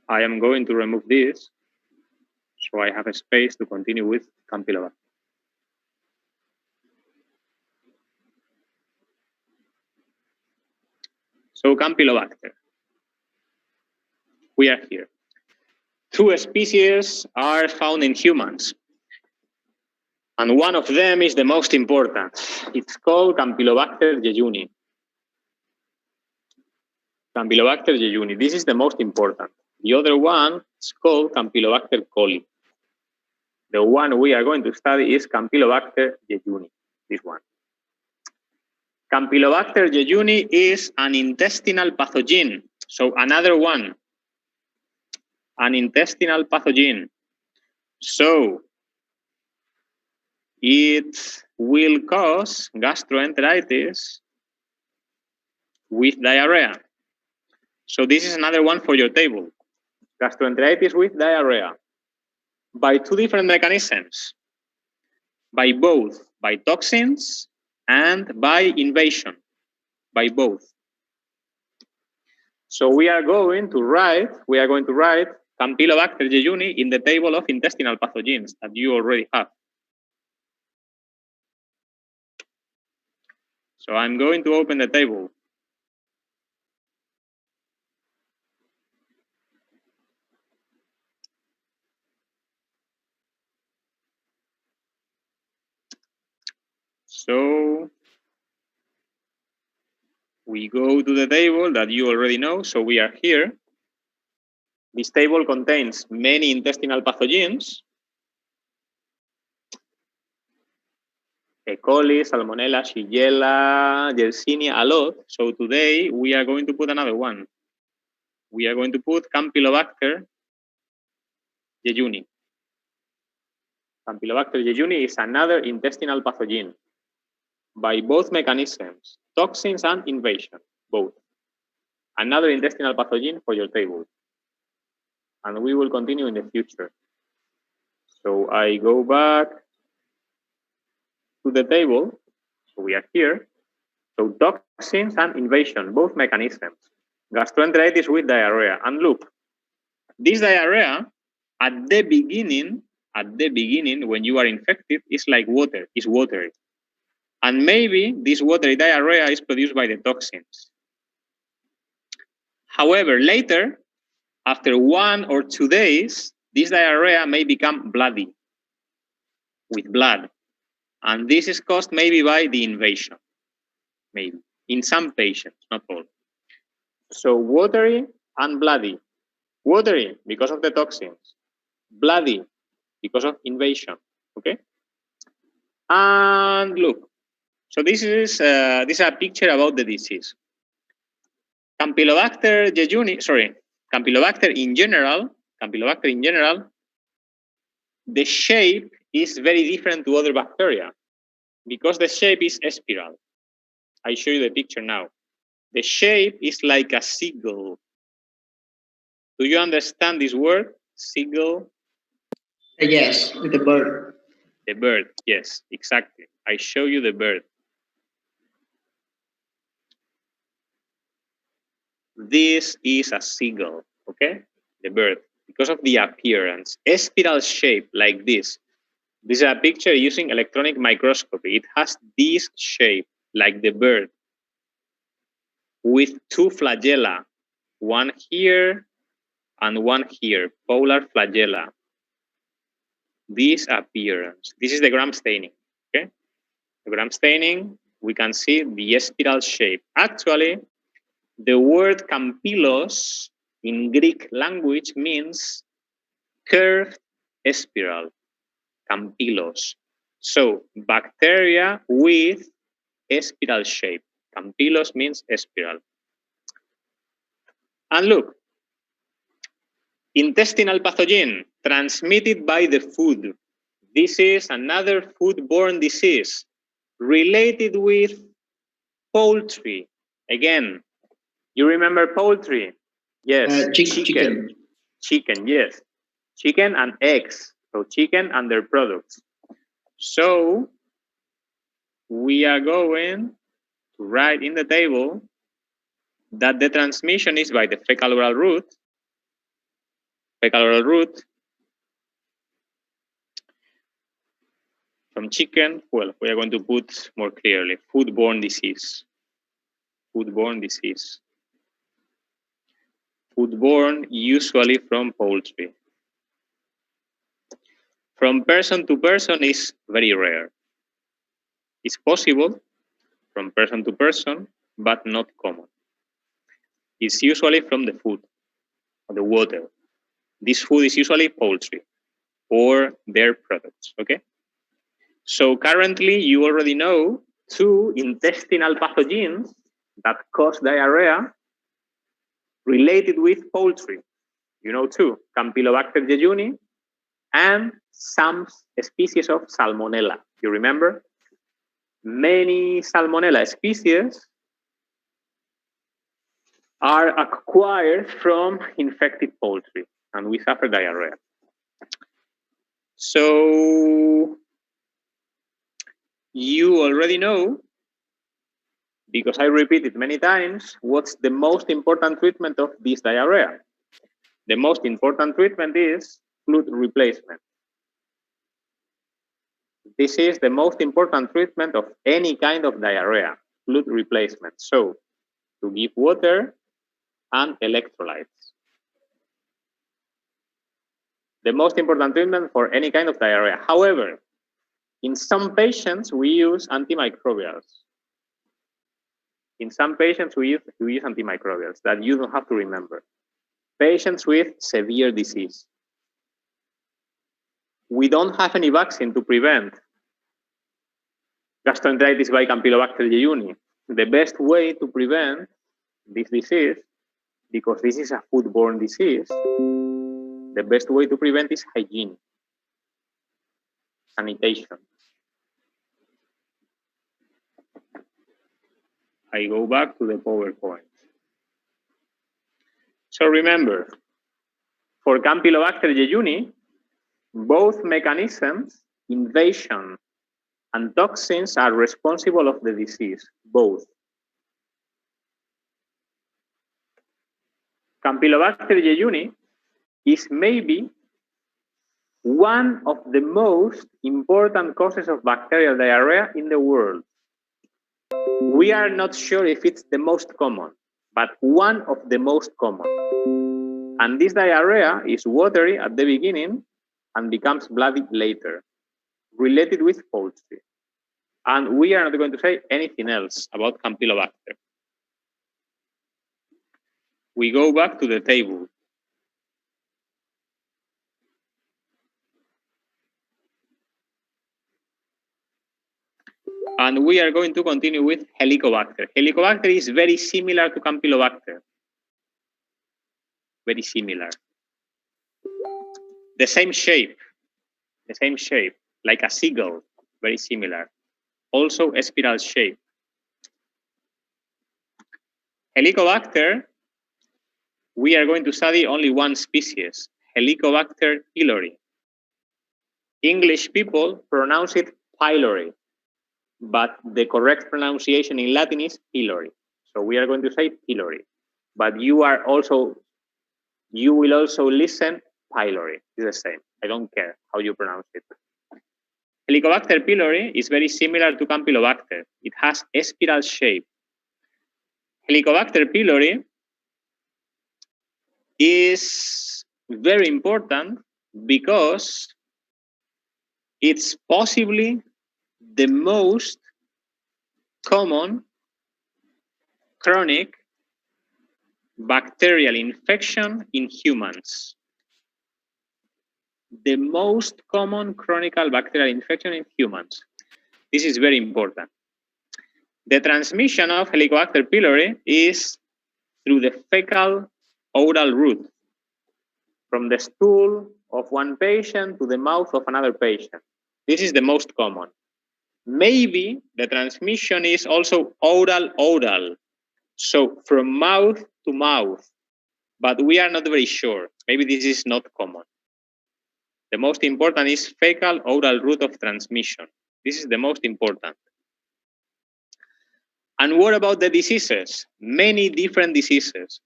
I am going to remove this so I have a space to continue with Campylobacter. So Campylobacter, we are here. Two species are found in humans, and one of them is the most important. It's called Campylobacter jejuni. Campylobacter jejuni, this is the most important. The other one is called Campylobacter coli. The one we are going to study is Campylobacter jejuni, this one. Campylobacter jejuni is an intestinal pathogen. So another one, an intestinal pathogen. So it will cause gastroenteritis with diarrhea. So this is another one for your table. Gastroenteritis with diarrhea by two different mechanisms, by both, by toxins and by invasion, by both. So we are going to write Campylobacter jejuni in the table of intestinal pathogens that you already have. So I'm going to open the table. So we go to the table that you already know. So we are here. This table contains many intestinal pathogens. E. coli, Salmonella, Shigella, Yersinia, a lot. So today we are going to put another one. We are going to put Campylobacter jejuni. Campylobacter jejuni is another intestinal pathogen by both mechanisms, toxins and invasion, both. Another intestinal pathogen for your table. And we will continue in the future. So I go back to the table. So we are here. So toxins and invasion, both mechanisms. Gastroenteritis with diarrhea. And look, this diarrhea at the beginning, when you are infected, is like water, is watery. And maybe this watery diarrhea is produced by the toxins. However, later, after 1 or 2 days, this diarrhea may become bloody, with blood. And this is caused maybe by the invasion, maybe, in some patients, not all. So watery and bloody. Watery because of the toxins, bloody because of invasion, okay? And look, so this is a picture about the disease. Campylobacter jejuni, Campylobacter in general, the shape is very different to other bacteria because the shape is spiral. I show you the picture now. The shape is like a seagull. Do you understand this word, seagull? Yes, the bird. The bird, yes, exactly. I show you the bird. This is a seagull, okay? The bird, because of the appearance. A spiral shape like this. This is a picture using electron microscopy. It has this shape, like the bird, with two flagella, one here and one here, polar flagella. This appearance. This is the gram staining, okay? The gram staining, we can see the spiral shape. Actually, the word campylos in Greek language means curved spiral, campylos. So bacteria with a spiral shape. Campylos means spiral. And look, intestinal pathogen transmitted by the food. This is another foodborne disease related with poultry. Again, you remember poultry? Yes, chicken. Chicken, yes. Chicken and eggs. So chicken and their products. So we are going to write in the table that the transmission is by the fecal oral route fecal oral route. From chicken, well, we are going to put more clearly, foodborne disease. Foodborne disease. Foodborne, usually from poultry. From person to person is very rare. It's possible from person to person, but not common. It's usually from the food, or the water. This food is usually poultry or their products, okay? So currently, you already know 2 intestinal pathogens that cause diarrhea related with poultry. You know 2, Campylobacter jejuni and some species of Salmonella. You remember? Many Salmonella species are acquired from infected poultry, and we suffer diarrhea. So you already know, because I repeat it many times, what's the most important treatment of this diarrhea? The most important treatment is fluid replacement. This is the most important treatment of any kind of diarrhea, fluid replacement. So, to give water and electrolytes. The most important treatment for any kind of diarrhea. However, in some patients, we use antimicrobials. In some patients, we use antimicrobials that you don't have to remember. Patients with severe disease. We don't have any vaccine to prevent gastroenteritis by Campylobacter jejuni. The best way to prevent this disease, because this is a foodborne disease, the best way to prevent is hygiene, sanitation. I go back to the PowerPoint. So remember, for Campylobacter jejuni, both mechanisms, invasion and toxins, are responsible of the disease, both. Campylobacter jejuni is maybe one of the most important causes of bacterial diarrhea in the world. We are not sure if it's the most common, but one of the most common. And this diarrhea is watery at the beginning and becomes bloody later, related with poultry. And we are not going to say anything else about Campylobacter. We go back to the table. And we are going to continue with Helicobacter. Helicobacter is very similar to Campylobacter. Very similar. The same shape, like a seagull, very similar. Also a spiral shape. Helicobacter, we are going to study only one species, Helicobacter pylori. English people pronounce it pylori, but the correct pronunciation in Latin is pylori. So we are going to say pylori, but you will also listen pylori. It's the same. I don't care how you pronounce it. Helicobacter pylori is very similar to Campylobacter. It has a spiral shape. Helicobacter pylori is very important because it's possibly the most common chronic bacterial infection in humans. The most common chronic bacterial infection in humans. This is very important. The transmission of Helicobacter pylori is through the fecal oral route, from the stool of one patient to the mouth of another patient. This is the most common. Maybe the transmission is also oral, so from mouth to mouth, but we are not very sure. Maybe this is not common. The most important is fecal oral route of transmission. This is the most important. And what about the diseases? Many different diseases.